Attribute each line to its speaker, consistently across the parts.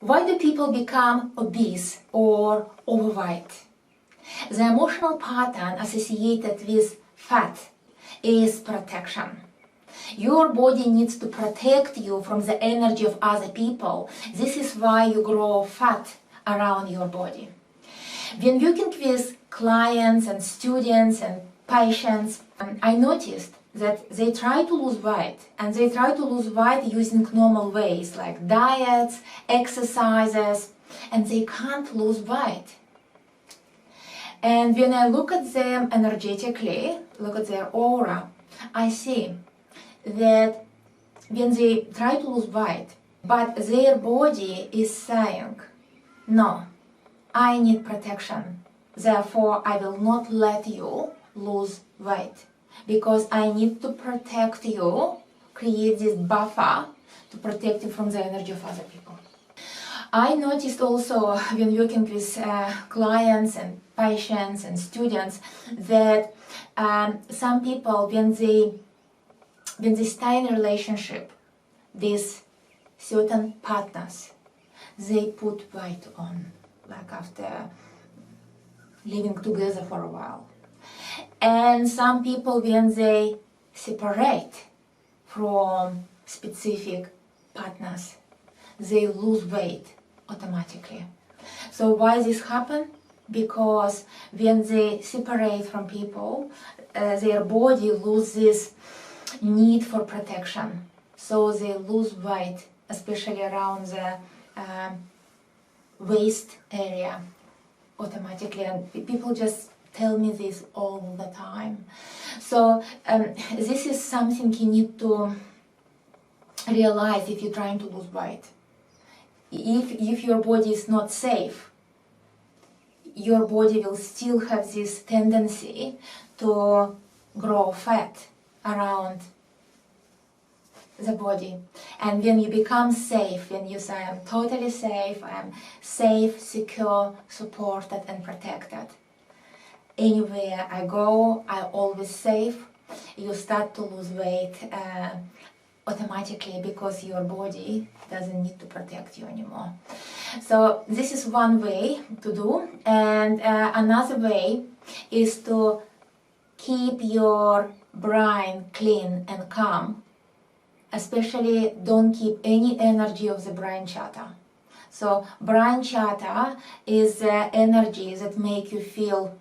Speaker 1: Why do people become obese or overweight? The emotional pattern associated with fat is protection. Your body needs to protect you from the energy of other people. This is why you grow fat around your body. When working with clients and students and patients, I noticed that they try to lose weight, and they try to lose weight using normal ways like diets, exercises, and they can't lose weight. And when I look at them energetically, look at their aura, I see that when they try to lose weight, but their body is saying, no, I need protection, therefore I will not let you lose weight, because I need to protect you, create this buffer to protect you from the energy of other people. I noticed also when working with clients and patients and students that some people, when they stay in a relationship with certain partners, they put weight on, like after living together for a while. And some people, when they separate from specific partners, they lose weight automatically. So why this happen? Because when they separate from people, their body loses need for protection. So they lose weight, especially around the waist area, automatically. And people just tell me this all the time. So this is something you need to realize if you're trying to lose weight. If your body is not safe, your body will still have this tendency to grow fat around the body. And when you become safe, when you say, I'm totally safe, I'm safe, secure, supported and protected, anywhere I go, I'm always safe, you start to lose weight automatically, because your body doesn't need to protect you anymore. So this is one way to do. And another way is to keep your brain clean and calm. Especially don't keep any energy of the brain chatter. So brain chatter is the energy that make you feel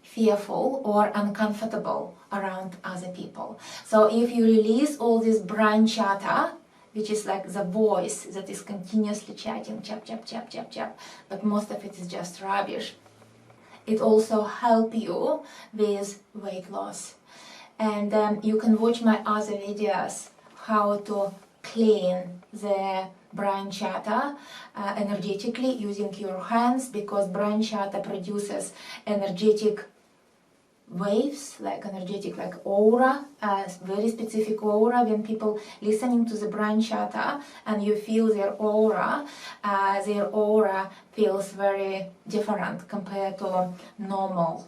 Speaker 1: fearful or uncomfortable around other people. So if you release all this brain chatter, which is like the voice that is continuously chatting, chap, chap, chap, chap, chap, but most of it is just rubbish, it also help you with weight loss. And you can watch my other videos how to clean the brain chatter energetically using your hands, because brain chatter produces energetic waves, like aura, very specific aura. When people listening to the brain chatter and you feel their aura feels very different compared to normal,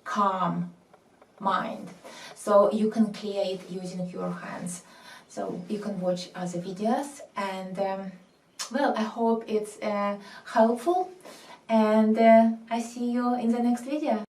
Speaker 1: calm mind. So you can clear it using your hands. So you can watch other videos, and well, I hope it's helpful, and I see you in the next video.